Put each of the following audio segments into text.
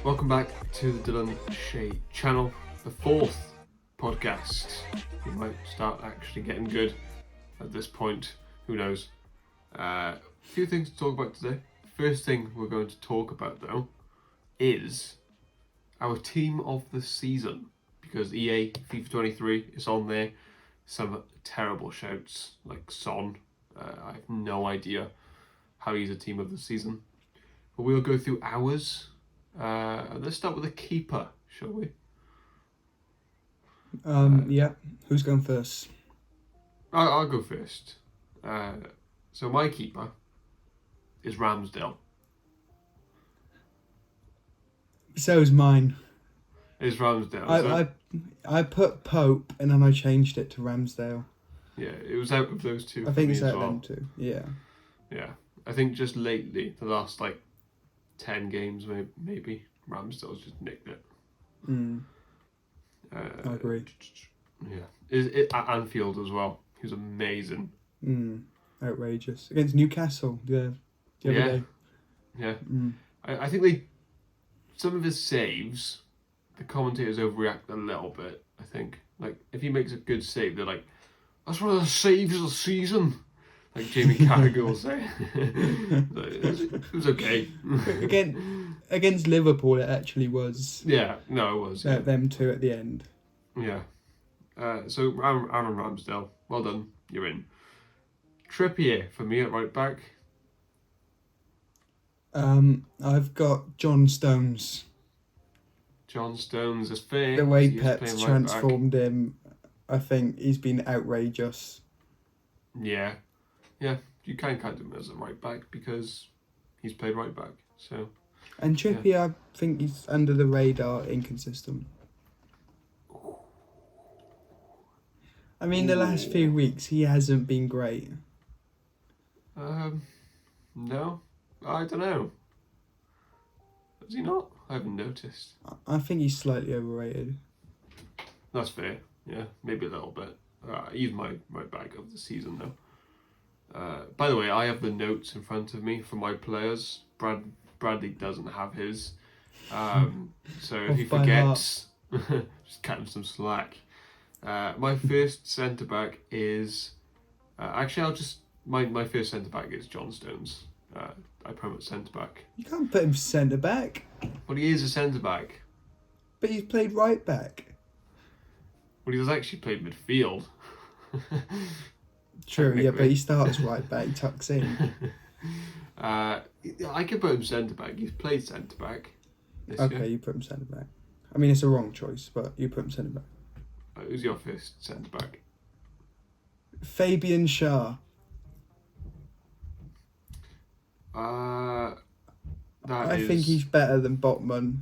Welcome back to the Dylan Shea channel, the fourth podcast. We might start actually getting good at this point, who knows. A few things to talk about today. First thing we're going to talk about though is our team of the season, because EA FIFA 23 is on there. Some terrible shouts like Son. I have no idea how he's a team of the season, but we'll go through ours. Let's start with a keeper, shall we? Yeah. Who's going first? I'll go first. So my keeper is Ramsdale. So is mine. Is Ramsdale? I put Pope and then I changed it to Ramsdale. Yeah, it was out of those two. I think it's as out of well. them too. Yeah. Yeah, I think just lately, the last 10 games maybe, Ramsdale's just nicked it. I agree. Yeah, at Anfield as well. He was amazing. Outrageous against Newcastle. The other day. Yeah. I think some of his saves, the commentators overreact a little bit. I think if he makes a good save, they're like, "That's one of the saves of the season." Like Jamie Carragher will say. It was okay. Against Liverpool, it actually was. Yeah, no, it was. Yeah. Them two at the end. Yeah. So Aaron Ramsdale, well done. You're in. Trippier for me at right back. I've got John Stones. John Stones is fair. The way Pep's transformed him, I think he's been outrageous. Yeah, you can count him as a right back because he's played right back. So. And Trippier, I think he's under the radar, inconsistent. I mean, the last few weeks he hasn't been great. No, I don't know. Has he not? I haven't noticed. I think he's slightly overrated. That's fair. Yeah, maybe a little bit. He's my right back of the season though. By the way, I have the notes in front of me for my players. Bradley doesn't have his. So if he forgets, just cut him some slack. My first centre back is actually my first centre back is John Stones. I promote centre back. You can't put him centre back. Well, he is a centre back. But he's played right back. Well, he does actually play midfield. True, yeah, but he starts right back, he tucks in. I could put him centre back. He's played centre back. Okay, you put him centre back. I mean, it's a wrong choice, but you put him centre back. Who's your first centre back? Fabian Schär. I think he's better than Botman.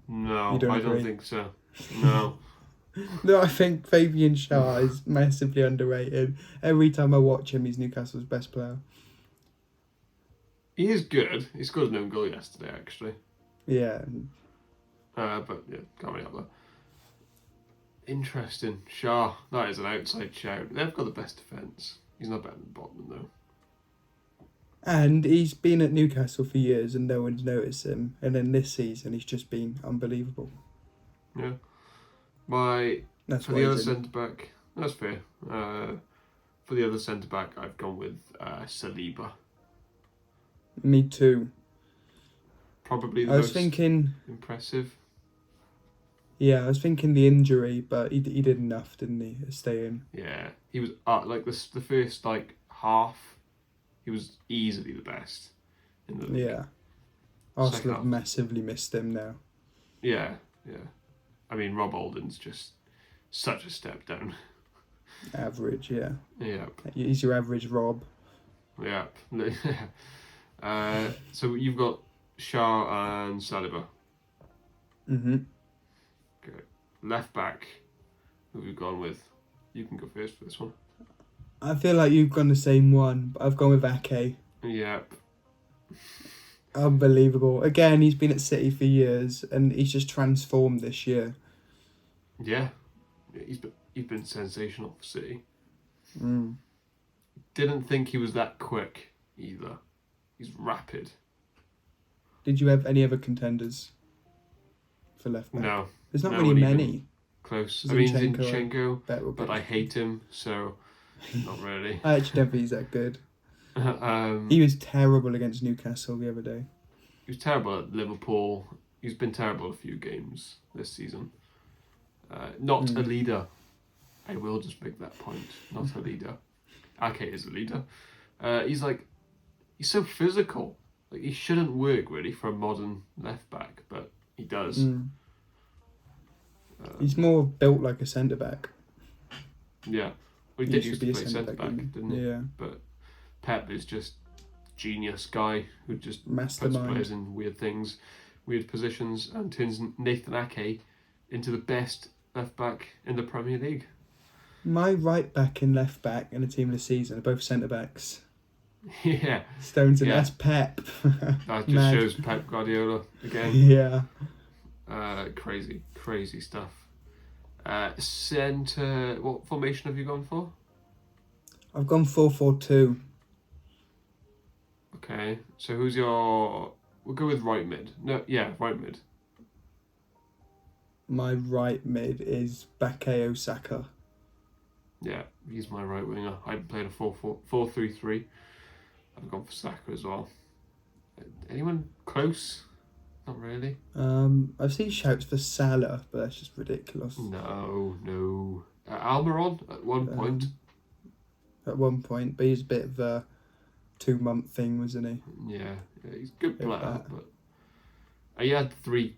No, I don't think so. No. No, I think Fabian Schär is massively underrated. Every time I watch him, he's Newcastle's best player. He is good. He scored an own goal yesterday, actually. Yeah. But yeah, can't really have that. Interesting. Schär, that is an outside shout. They've got the best defence. He's not better than Botman, though. And he's been at Newcastle for years and no one's noticed him. And then this season, he's just been unbelievable. Yeah. For the other centre back, that's fair. For the other centre back, I've gone with Saliba. Me too. Probably the most impressive. Yeah, I was thinking the injury, but he did enough, didn't he, to stay in? Yeah, he was the first half. He was easily the best in the league. Yeah. Arsenal have massively missed him now. Yeah. I mean, Rob Alden's just such a step down. Average, yeah. Yeah. He's your average Rob. Yeah. So you've got Schär and Saliba. Okay. Left back, who have you gone with? You can go first for this one. I feel like you've gone the same one, but I've gone with Ake. Yep. Unbelievable. Again, he's been at City for years and he's just transformed this year. Yeah. He's been sensational for City. didn't think he was that quick either. He's rapid. Did you have any other contenders for left back? No. There's not no really one even many. close. Zinchenko, Zinchenko, but I hate him, so not really. I actually don't think he's that good. He He was terrible against Newcastle the other day. was terrible at Liverpool. He's been terrible a few games this season. Not a leader. I will just make that point. Not a leader. Ake is a leader. He's so physical. Like, he shouldn't work really for a modern left back, but he does. He's more built like a centre back. Yeah, well, he did used to play centre back, didn't he? Yeah. But Pep is just genius guy who just puts Mastermind. players in weird things, weird positions, and turns Nathan Ake into the best left back in the Premier League. My right back and left back in a team this season are both centre backs. Yeah, Stones and Yeah. that's Pep. that just Mad. shows Pep Guardiola again. Yeah. Crazy stuff. Centre, what formation have you gone for? I've gone 4-4-2. Okay, so who's your... We'll go with right mid. No, yeah, right mid. My right mid is Bakayoko Saka. Yeah, he's my right winger. I played a 4-3-3. I've gone for Saka as well. Anyone close? Not really. I've seen shouts for Salah, but that's just ridiculous. No. Almiron at one point. At one point, but he's a bit of a 2-month thing, wasn't he? Yeah, he's a good Bit of player, that. but he had three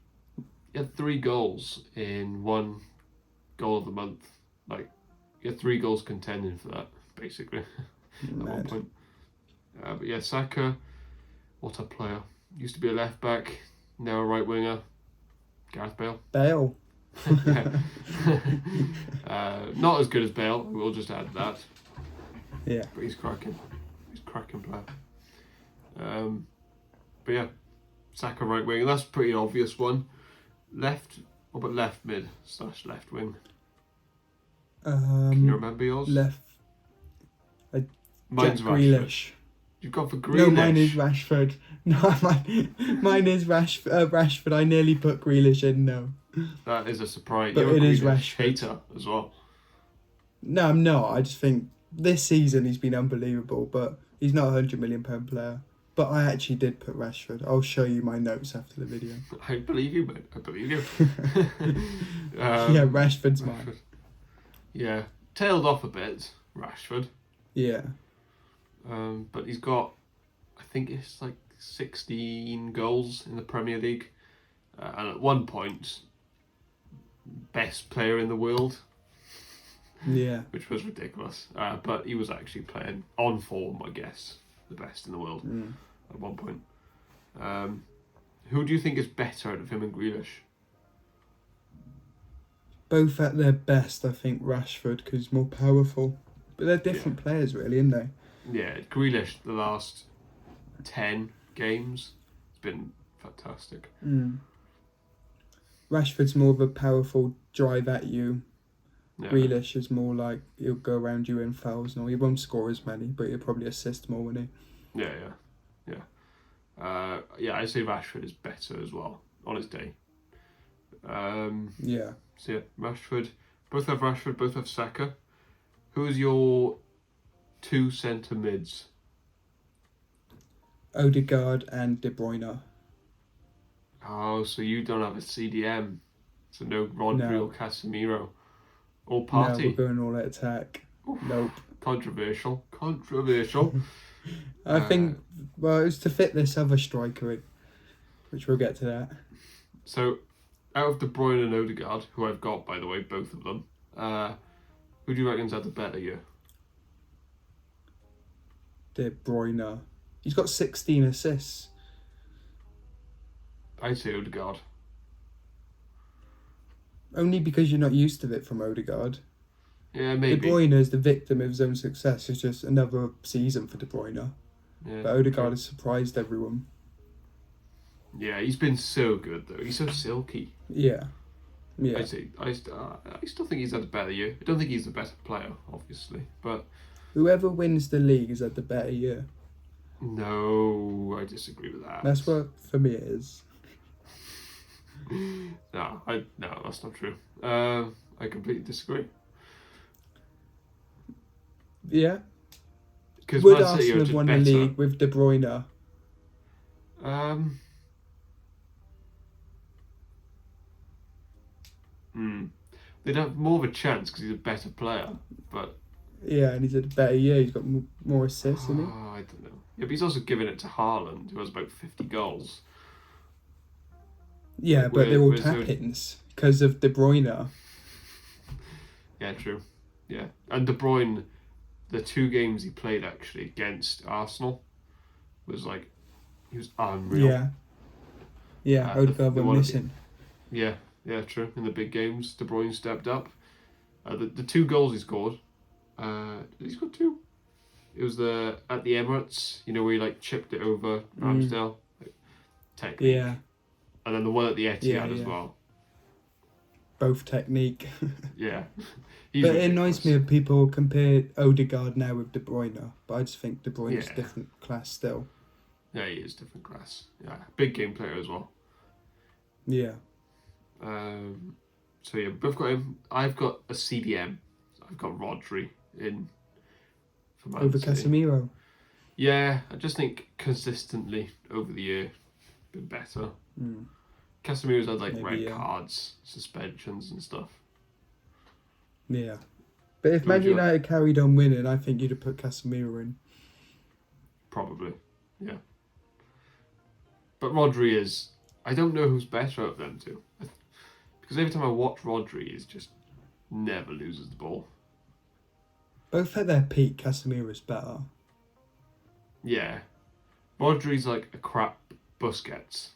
goals in one goal of the month. Like, he had 3 goals contending for that, basically, at one Mad. point. But yeah, Saka, what a player. Used to be a left back, now a right winger. Gareth Bale. Bale. Not as good as Bale, we'll just add that. Yeah. But he's cracking. He's a cracking player. But yeah, Saka right wing. That's a pretty obvious one. Left, what about left mid / left wing? Can you remember yours? Left. Mine's Jack Rashford. Grealish. You've gone for Grealish. No, mine is Rashford. No, mine is Rashford. I nearly put Grealish in. No. That is a surprise. But You're it a is Grealish Rashford. hater as well. No, I'm not. I just think this season he's been unbelievable, but he's not a £100 million player. But I actually did put Rashford. I'll show you my notes after the video. I believe you, mate. I believe you. Yeah, Rashford's mine. Yeah, tailed off a bit, Rashford. Yeah. But he's got, I think it's like 16 goals in the Premier League. And at one point, best player in the world, Yeah. which was ridiculous. But he was actually playing on form, I guess, the best in the world at one point. Who do you think is better out of him and Grealish? Both at their best, I think Rashford, because he's more powerful. But they're different players, really, aren't they? Yeah, Grealish, the last 10 games, it's been fantastic. Rashford's more of a powerful drive at you. Yeah. Grealish is more like he'll go around you in fouls. No, he won't score as many, but he'll probably assist more, won't he? Yeah. I'd say Rashford is better as well on his day. Yeah. So yeah, Rashford. Both have Rashford, both have Saka. Who is your 2 centre mids? Odegaard and De Bruyne. Oh, so you don't have a CDM. So no Rodri No. or Casemiro. All No, party. we're going all out attack. Nope. Controversial. I think, well, it was to fit this other striker in, which we'll get to that. So, out of De Bruyne and Odegaard, who I've got, by the way, both of them, who do you reckon's had the better year? De Bruyne. He's got 16 assists. I'd say Odegaard. Only because you're not used to it from Odegaard. Yeah, De maybe. Bruyne is the victim of his own success. It's just another season for De Bruyne. Yeah, But Odegaard has surprised everyone. Yeah, he's been so good, though. He's so silky. Yeah. I still think he's had a better year. I don't think he's the better player, obviously, but Whoever wins the league has had the better year. No, I disagree with that. That's what, for me, it is. No, that's not true. I completely disagree. Yeah. Because Would Man City are Arsenal have just won better. the league with De Bruyne? They'd have more of a chance because he's a better player. But Yeah, and he's had a better year. He's got more assists, hasn't he? I don't know. Yeah, but he's also given it to Haaland, who has about 50 goals. Yeah, Like, but they're all where's the- tap-ins because of De Bruyne. Yeah, true. Yeah, and De Bruyne, the 2 games he played actually against Arsenal was like he was unreal. Yeah. Yeah, Odegaard the went one at missing. Yeah, true. In the big games, De Bruyne stepped up. The 2 goals he scored. Did he score 2? It was at the Emirates. You know where he like chipped it over Ramsdale. Like, technique. Yeah, And then the one at the Etihad Yeah, as yeah. well. both technique. Yeah. He's But it annoys ridiculous. me when people compare Odegaard now with De Bruyne. But I just think De Bruyne's Yeah. a different class still. Yeah, he is different class. Yeah, big game player as well. Yeah. So yeah, we've got him. I've got a CDM. I've got Rodri in for Man Over City. Casemiro. Yeah, I just think consistently over the year, been better. Mm. Casemiro's had like Maybe, red yeah. cards, suspensions and stuff. Yeah. But if Who Man would you like? United carried on winning, I think you'd have put Casemiro in. Probably, yeah. But Rodri is. I don't know who's better of them two. Because every time I watch Rodri, he's just never loses the ball. Both at their peak, Casemiro's better. Yeah. Rodri's like a crap Busquets,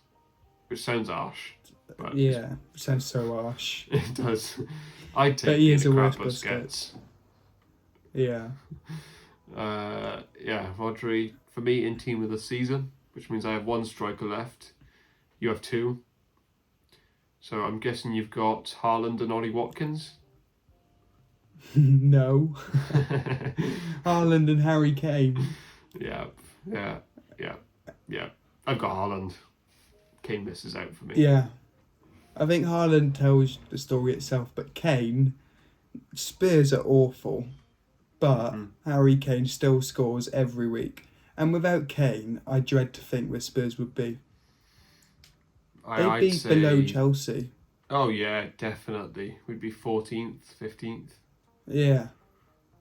which sounds harsh, but Yeah, sounds so harsh. it does. I'd take But he being is a a crap worse Busquets. Yeah. Yeah, Rodri, for me, in team of the season, which means I have 1 striker left. You have 2. So I'm guessing you've got Haaland and Ollie Watkins. No. Haaland and Harry Kane. Yeah. I've got Haaland. Kane misses out for me. Yeah. I think Haaland tells the story itself, but Kane, Spurs are awful, but Harry Kane still scores every week. And without Kane, I dread to think where Spurs would be. They'd be below Chelsea. Oh yeah, definitely. We'd be 14th, 15th. Yeah.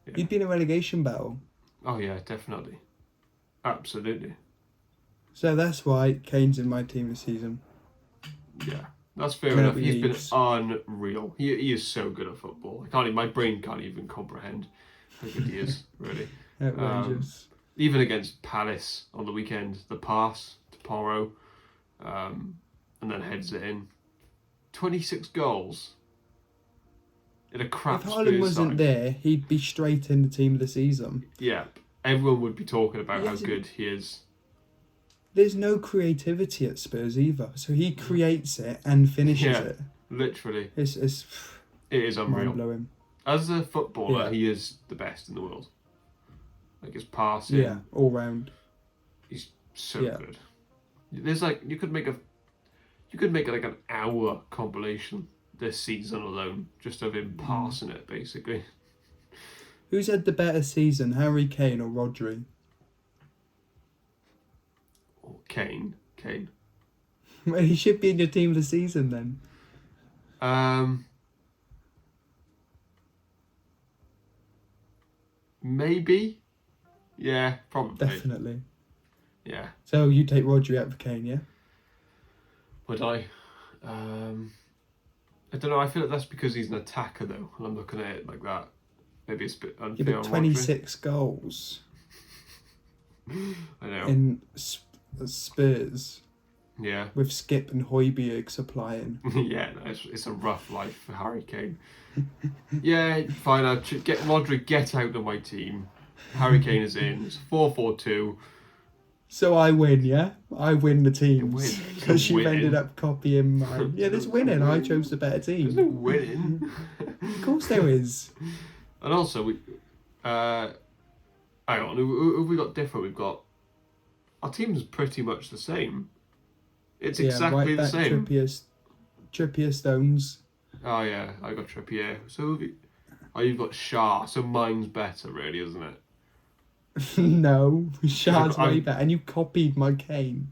Yeah. You'd be in a relegation battle. Oh yeah, definitely. Absolutely. So that's why Kane's in my team this season. Yeah, that's fair Can't enough. He's believe- been unreal. He is so good at football. My brain can't even comprehend how good he is, really. Outrageous. Even against Palace on the weekend, the pass to Porro, and then heads it in. 26 goals in a crap If Haaland Spurs wasn't side. there, he'd be straight in the team of the season. Yeah, everyone would be talking about He how hasn't- good he is. There's no creativity at Spurs either. So he creates it and finishes Yeah. it. Literally, It's it is unreal. mind-blowing. As a footballer, Yeah. he is the best in the world. Like his passing, Yeah, all round. he's so Yeah. good. There's like you could make like an hour compilation this season alone just of him passing it, basically. Who's had the better season, Harry Kane or Rodri? Or Kane. Well, he should be in your team of the season then. Maybe. Yeah, probably. Definitely. Yeah. So you take Rodri out for Kane, yeah? Would I? I don't know. I feel like that's because he's an attacker, though, and I'm looking at it like that. Maybe it's a bit Yeah, unfair but on Rodri. 26 goals I know. in Spurs Yeah. with Skip and Højbjerg supplying. Yeah, no, it's a rough life for Harry Kane. Yeah, fine. I'll get Rodri, get out of my team. Harry Kane is in. It's 4-4-2. So I win, yeah? I win the win. teams. There's no Because you've winning. ended up copying mine. Yeah, there's winning. I chose the better There's no team. winning. Of course there is. And also, hang on, who have we got different? We've got our team's pretty much the same. It's exactly the same. Trippier, Stones. Oh yeah, I got Trippier. So who have you? Oh, you've got Shah. So mine's better, really, isn't it? No, Shah's I- way better, and you copied my Kane.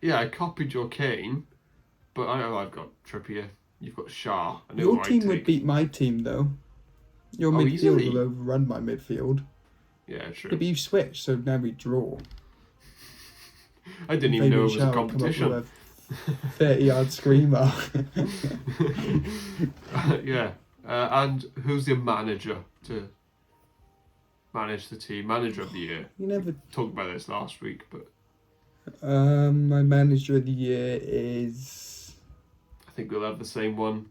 Yeah, I copied your Kane, but I've got Trippier. You've got Shah. I know Your what team I'd would take. beat my team, though. Your Oh, midfield easily. will overrun my midfield. Yeah, true. Yeah, but you switched, so now we draw. I didn't even know it was a Shah would come up competition. with a 30-yard screamer. Yeah. And who's your manager to manage the team? Manager of the year. You never. Talked about this last week, but My manager of the year is. I think we'll have the same one.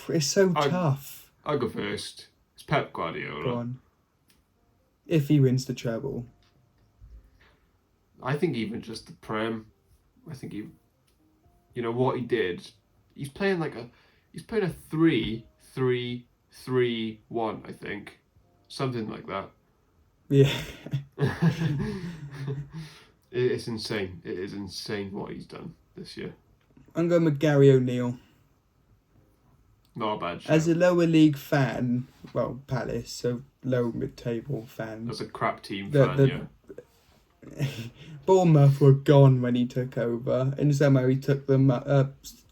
It's so tough. I'll go first. It's Pep Guardiola. Go on. If he wins the treble. I think even just the Prem. I think he, what he did. He's playing a 3-3-3-1. I think, something like that. Yeah. It's insane. It is insane what he's done this year. I'm going with Gary O'Neill. Not a bad show. As a lower league fan, well, Palace, so low mid-table fan. As a crap team The- fan, the- yeah. Bournemouth were gone when he took over, and somehow he took them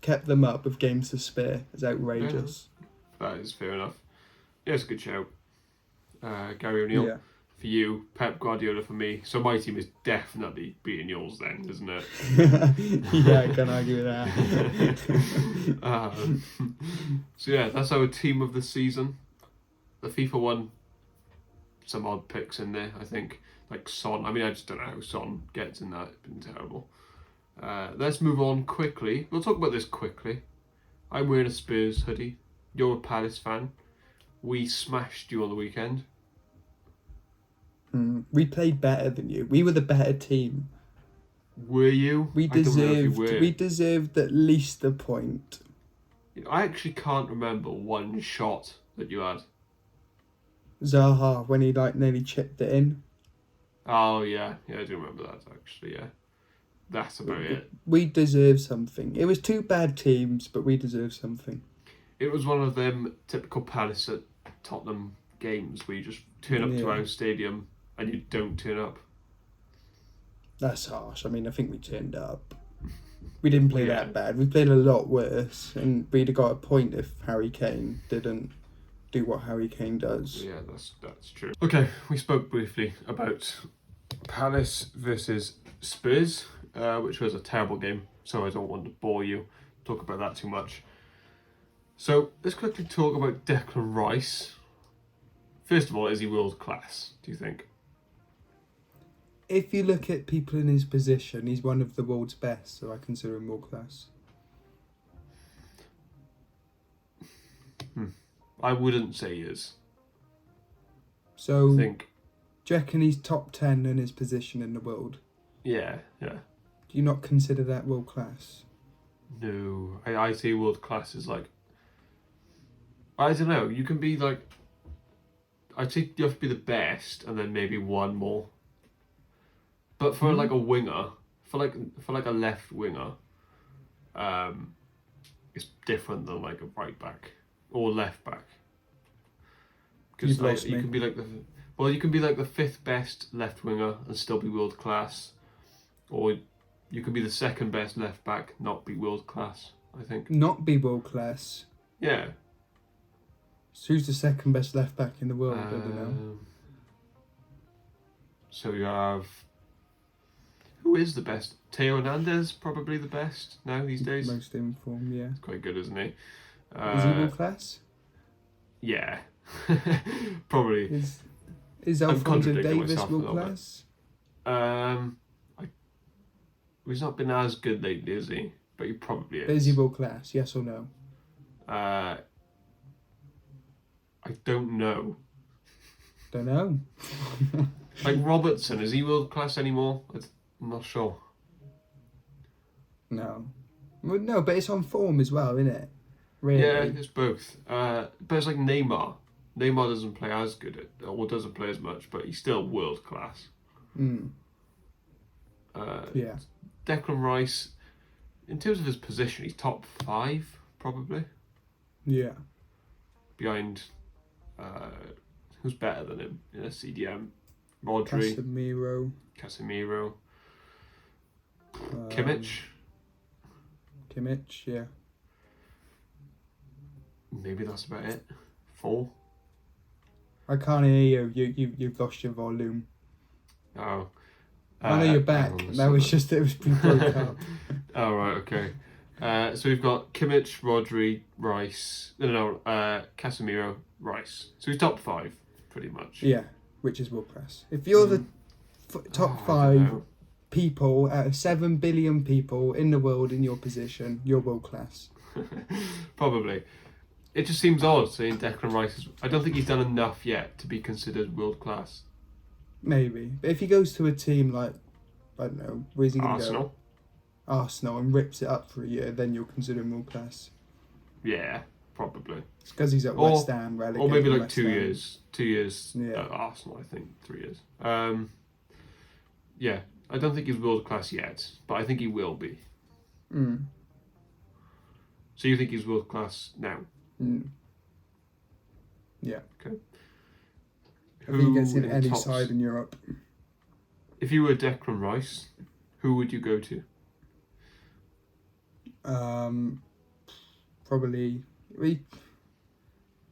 kept them up with games to spare. It's outrageous. That is fair enough. Yeah, it's a good shout. Gary O'Neill Yeah. for you, Pep Guardiola for me. So my team is definitely beating yours then, isn't it? Yeah, I can't argue with that. So yeah, that's our team of the season. The FIFA one, some odd picks in there, I think. Like Son. I mean, I just don't know how Son gets in that. It's been terrible. Let's move on quickly. We'll talk about this quickly. I'm wearing a Spurs hoodie. You're a Palace fan. We smashed you on the weekend. We played better than you. We were the better team. Were you? We I don't know if you deserved. were. We deserved at least a point. I actually can't remember one shot that you had. Zaha when he nearly chipped it in. Oh yeah, I do remember that actually. Yeah, that's about it. We deserve something. It was two bad teams, but we deserve something. It was one of them typical Palace at Tottenham games where you just turn up to our stadium and you don't turn up. That's harsh. I mean, I think we turned up. We didn't play that bad. We played a lot worse, and we'd have got a point if Harry Kane didn't do what Harry Kane does. Yeah, that's true. Okay, we spoke briefly about Palace versus Spurs, which was a terrible game, so I don't want to bore you, talk about that too much. So let's quickly talk about Declan Rice. First of all, is he world class, do you think? If you look at people in his position, he's one of the world's best, so I consider him world class. I wouldn't say he is. So, I think, do you reckon he's top 10 in his position in the world? yeah. Do you not consider that world class? No, I say world class is like, I don't know, you can be like, I'd say you have to be the best and then maybe one more. But for like a winger, for like a left winger, it's different than like a right back or left back. Because like, you can be like you can be like the fifth best left winger and still be world class, or you can be the second best left back, not be world class. I think. Not be world class. Yeah. So who's the second best left back in the world? I don't know. So you have. Who is the best? Teo Hernandez, probably the best now these days. Most in form, yeah. Quite good, isn't he? Is he world class? Yeah. Probably. Is I'm Alphonso contradicting Davies myself a world little bit. class? He's not been as good lately, is he? But he probably is. Is he world class? Yes or no? I don't know. Don't know. Like Robertson, is he world class anymore? I'm not sure. No. Well, no, but it's on form as well, isn't it? Really? Yeah, it's both. But it's like Neymar. Neymar doesn't play as good or doesn't play as much, but he's still world class. Mm. Uh, Yeah. Declan Rice, in terms of his position, he's top 5 probably Yeah. behind. Who's better than him in a CDM? Rodri, Casemiro. Casemiro, Kimmich. Kimmich, yeah. Maybe that's about it. 4. I can't hear you. You've lost your volume. Oh. I know you're back. That was just it was broke up. Oh right, okay. So we've got Kimmich, Rodri, Rice. No, Casemiro, Rice. So he's top 5, pretty much. Yeah, which is world class. If you're the top 5 people out of 7 billion people in the world in your position, you're world class. Probably. It just seems odd saying Declan Rice is. I don't think he's done enough yet to be considered world class. Maybe, but if he goes to a team like, I don't know, where's he going to go? Arsenal, and rips it up for a year, then you'll consider him world class. Yeah, probably. It's because he's at West Ham, relegated. Or maybe like West 2 Ham. years. 2 years at Arsenal, I think. 3 years. Yeah, I don't think he's world class yet, but I think he will be. Mm. So you think he's world class now? Mm. Yeah. Okay. I think he gets in any side in Europe. If you were Declan Rice, who would you go to? Probably he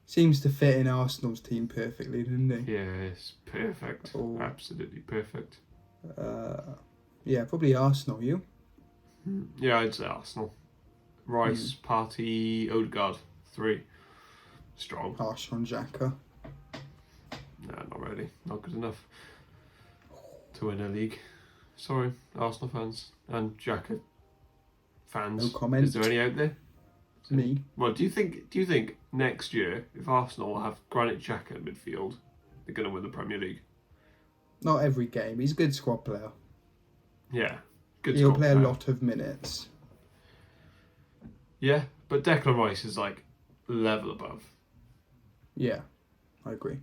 seems to fit in Arsenal's team perfectly, doesn't he? Yes, perfect. Oh. Absolutely perfect. Yeah, probably Arsenal. You? Yeah, I'd say Arsenal. Rice, Partey, Odegaard, 3. Strong. Harsh on Xhaka. No, not really. Not good enough to win a league. Sorry, Arsenal fans and Xhaka fans. No comment. Is there any out there? Me. Well, do you think next year, if Arsenal have Granit Xhaka in midfield, they're going to win the Premier League? Not every game. He's a good squad player. Yeah, good. He'll play a lot of minutes. Yeah, but Declan Rice is like level above. Yeah, I agree.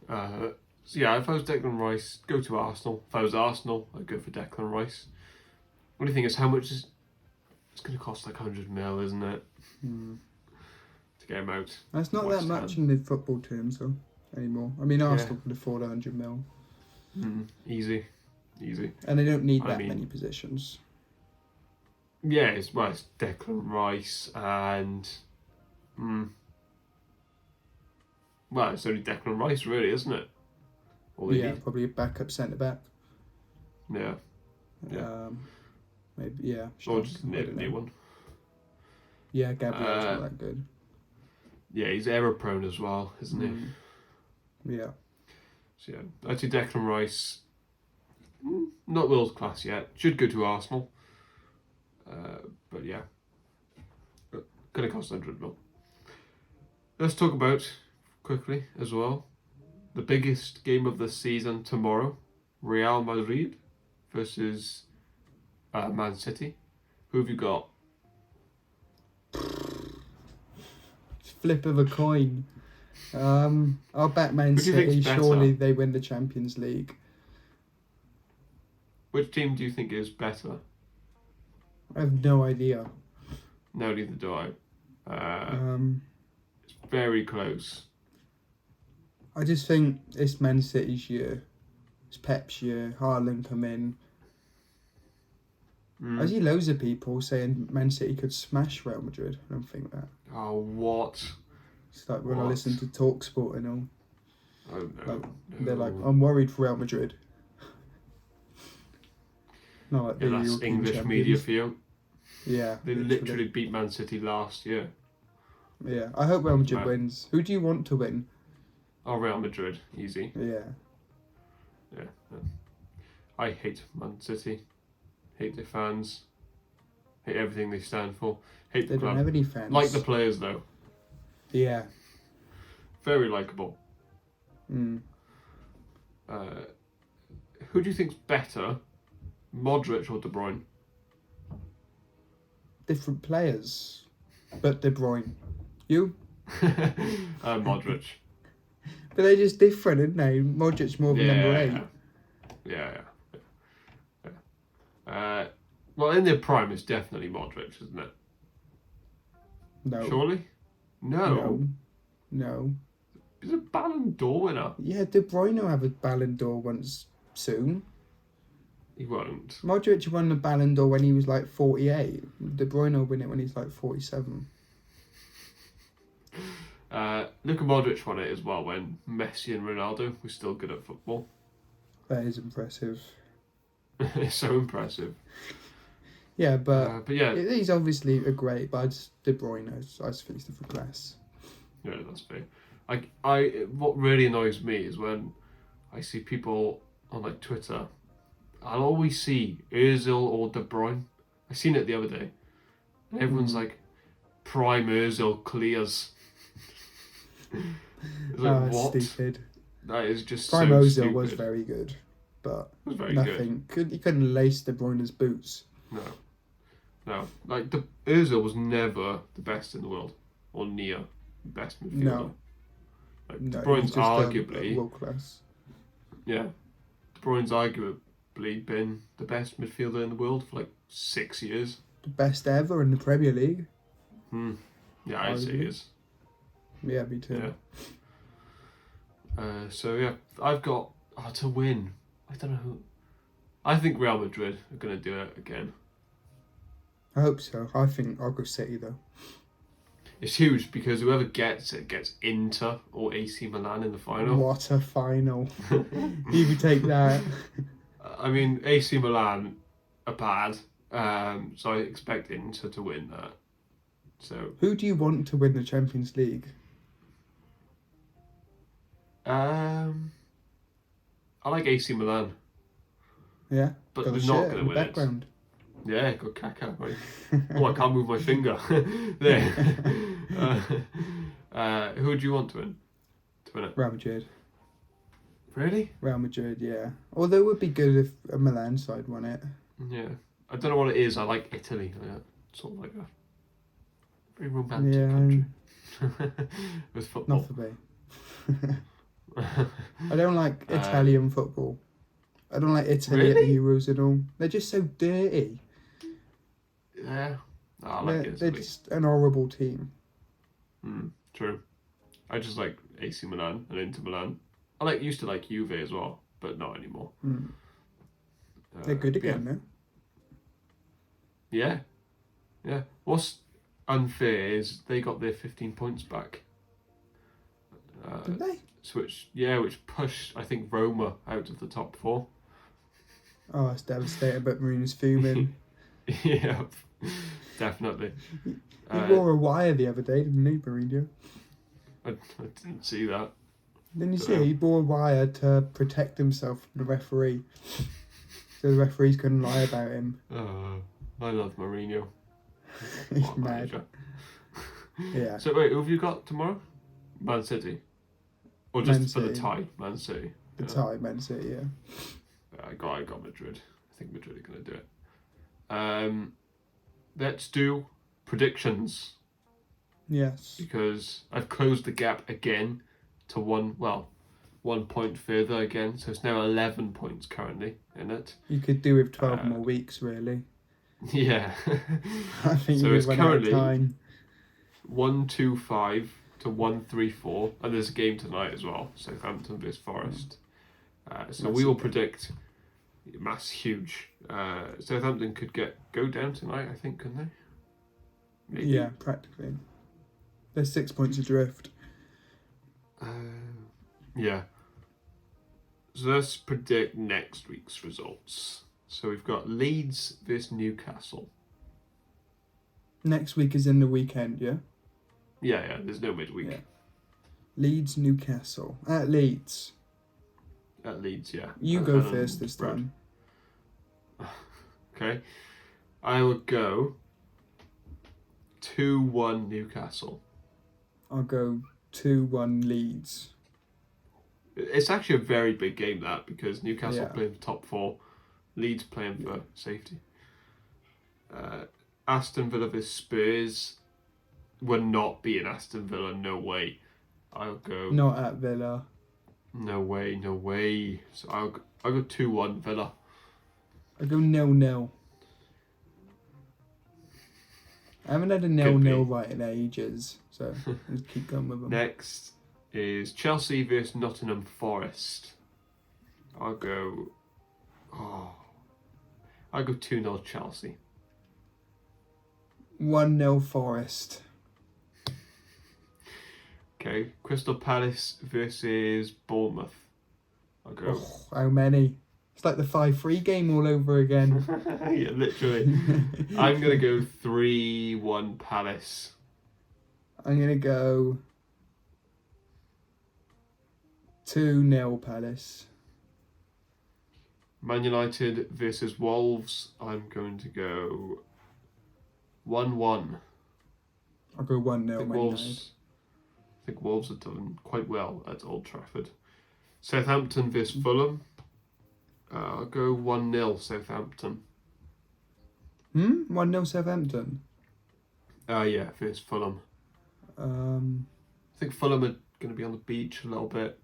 So yeah, if I was Declan Rice, go to Arsenal. If I was Arsenal, I'd go for Declan Rice. Only thing is, how much is it's going to cost? Like 100 mil, isn't it? To get him out. That's not that much in the football terms, though, anymore. I mean, Arsenal can afford 100 mil. Easy. And they don't need that many positions. Yeah, it's Declan Rice and well, it's only Declan Rice, really, isn't it? Probably a backup centre back. Yeah. Maybe Or just a new one. Yeah, Gabriel's not that good. Yeah, he's error prone as well, isn't he? Yeah. So yeah, I'd say Declan Rice. Not world class yet. Should go to Arsenal. But yeah, gonna cost 100 mil. Let's talk about quickly as well the biggest game of the season tomorrow: Real Madrid versus Man City. Who have you got? Flip of a coin. I'll bet Man City. Surely they win the Champions League. Which team do you think is better? I have no idea. No, neither do I. It's very close. I just think it's Man City's year. It's Pep's year. Haaland come in. I see loads of people saying Man City could smash Real Madrid. I don't think that. Oh, what? It's like when I listen to TalkSport and all. Oh, no. They're like, I'm worried for Real Madrid. Not like that's European English champions. media for you. Yeah. They literally beat Man City last year. Yeah, I hope Real Madrid wins. Who do you want to win? Oh, Real Madrid, easy. Yeah. I hate Man City. Hate their fans. Hate everything they stand for. Hate the club. They don't have any fans. Like the players though. Yeah. Very likeable. Who do you think's better, Modric or De Bruyne? Different players. but De Bruyne. You? Modric. But they're just different, aren't they? Modric's more of a number 8. Yeah. Well, in their prime, it's definitely Modric, isn't it? No. Surely? No. No. He's a Ballon d'Or winner. Yeah, De Bruyne will have a Ballon d'Or once soon. He won't. Modric won the Ballon d'Or when he was like 48. De Bruyne will win it when he's like 47. Luka Modric won it as well when Messi and Ronaldo were still good at football. That is impressive. It's so impressive. Yeah, but yeah, he's obviously a great, but De Bruyne, I just think he's different class. Yeah, that's fair. What really annoys me is when I see people on like Twitter. I'll always see Özil or De Bruyne. I seen it the other day, and everyone's like, "Prime Özil clears." It's like, what? Stupid. That is just Prime so Ozil stupid. was very good, but It was very nothing. He couldn't lace De Bruyne's boots. No. Like Ozil was never the best in the world or near the best midfielder. No. Like, No, De Bruyne's he's just arguably world class. Yeah, De Bruyne's arguably been the best midfielder in the world for like 6 years. The best ever in the Premier League. Yeah, I'd say he is. Yeah, me too. Yeah. So yeah, I've got to win. I don't know who. I think Real Madrid are going to do it again. I hope so. I think I'll go City though. It's huge because whoever gets it gets Inter or AC Milan in the final. What a final! You could take that. I mean, AC Milan are bad, so I expect Inter to win that. So who do you want to win the Champions League? I like AC Milan. Yeah, but got they're the not shirt going in to the win background. Yeah, got Kaká. Right? Oh, I can't move my finger. There. Who do you want to win? It? Real Madrid. Really? Real Madrid, yeah. Although it would be good if a Milan side won it. Yeah. I don't know what it is. I like Italy. Sort of like a very romantic country. With football. Not for me. I don't like Italian football. I don't like Italy at the Euros at all. They're just so dirty. Yeah. Oh, I like Italy. They're just an horrible team. True. I just like AC Milan and Inter Milan. Used to like Juve as well, but not anymore. They're good again now. Yeah. Yeah. What's unfair is they got their 15 points back. Did they? Which pushed, I think, Roma out of the top 4. Oh, that's devastating, but Mourinho's fuming. Yeah, definitely. He wore a wire the other day, didn't he, Mourinho? I didn't see that. Didn't you see? He wore a wire to protect himself from the referee. So the referees couldn't lie about him. I love Mourinho. He's mad. Yeah. So wait, who have you got tomorrow? Man City? Or just for the tie, Man City? The tie, Man City, yeah. I got Madrid. I think Madrid are going to do it. Let's do predictions. Yes. Because I've closed the gap again to 1 point further again. So it's now 11 points currently in it. You could do with 12 more weeks, really. Yeah. I think so it's currently 1-2-5 to 1-3-4. And there's a game tonight as well. Southampton vs Forest. So we will predict huge. Southampton could go down tonight, I think, couldn't they? Maybe. Yeah, practically. They're 6 points adrift. Yeah. So let's predict next week's results. So we've got Leeds vs Newcastle. Next week is in the weekend, yeah? Yeah, there's no midweek. Yeah. Leeds, Newcastle. At Leeds. At Leeds, yeah. You go first this time. Okay. I would go 2-1 Newcastle. I'll go 2-1 Leeds. It's actually a very big game, that, because Newcastle playing for top 4, Leeds playing for safety. Aston Villa vs Spurs. we're not beating Aston Villa. No way. I'll go. Not at Villa. No way. No way. So I'll go 2-1 Villa. I go 0-0. I haven't had a 0-0 right in ages, so let's keep going with them. Next is Chelsea versus Nottingham Forest. I'll go 2-0 Chelsea. 1-0 Forest. Okay, Crystal Palace versus Bournemouth. I'll go. Oh, how many? It's like the 5-3 game all over again. Yeah, literally. I'm gonna go 3-1 Palace. I'm gonna go 2-0 Palace. Man United versus Wolves. I'm going to go 1-1. I'll go 1-0 Man United. I think Wolves have done quite well at Old Trafford. Southampton versus Fulham. I'll go 1-0 Southampton. 1-0 Southampton. Yeah, versus Fulham. I think Fulham are going to be on the beach a little bit.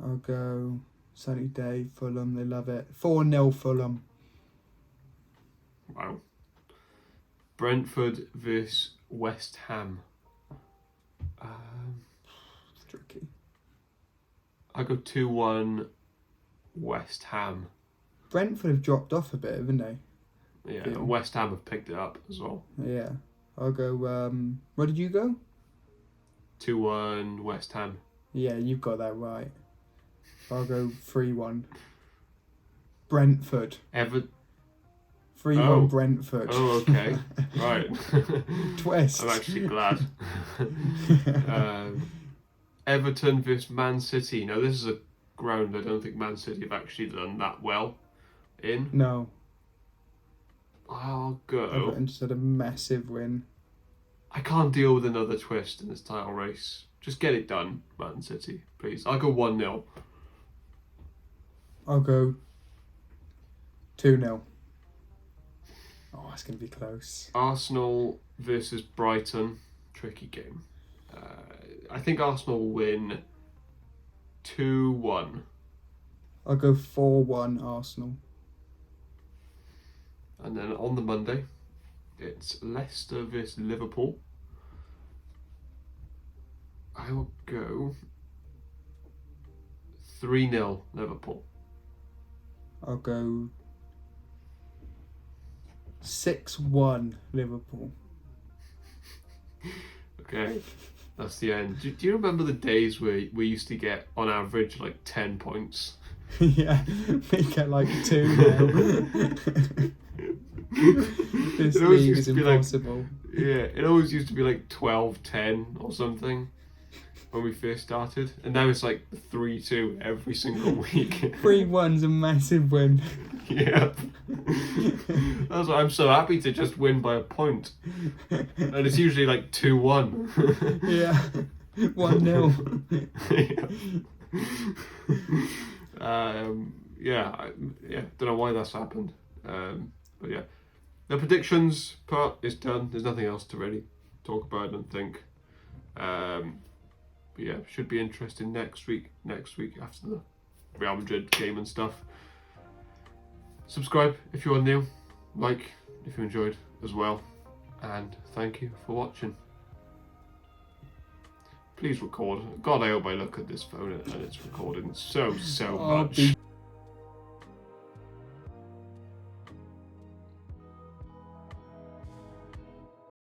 I'll go sunny day, Fulham, they love it. 4-0 Fulham. Wow. Brentford versus West Ham. It's tricky. I go 2-1 West Ham. Brentford have dropped off a bit, haven't they? Yeah, and West Ham have picked it up as well. Yeah. I'll go, where did you go? 2-1 West Ham. Yeah, you've got that right. I'll go 3-1. Brentford. 3-1 Brentford. Oh, okay. Right. Twist. I'm actually glad. Everton versus Man City. Now, this is a ground I don't think Man City have actually done that well in. No. I'll go. Everton just had a massive win. I can't deal with another twist in this title race. Just get it done, Man City, please. I'll go 1-0. I'll go 2-0. Oh, it's going to be close. Arsenal versus Brighton. Tricky game. I think Arsenal will win 2-1. I'll go 4-1 Arsenal. And then on the Monday, it's Leicester versus Liverpool. I will go 3-0 Liverpool. I'll go 6-1 Liverpool. Okay, that's the end. Do you remember the days where we used to get, on average, like 10 points? Yeah, we get like 2 now. This league is impossible. It always used to be like 12-10 or something when we first started. And now it's like 3-2 every single week. 3-1's a massive win. Yeah. That's why I'm so happy to just win by a point. And it's usually like 2-1. Yeah. 1-0. Don't know why that's happened. But yeah. The predictions part is done. There's nothing else to really talk about, I don't think. But yeah, should be interesting next week after the Real Madrid game and stuff. Subscribe if you are new, like if you enjoyed as well, and thank you for watching. Please record. God, I hope I look at this phone and it's recording so much.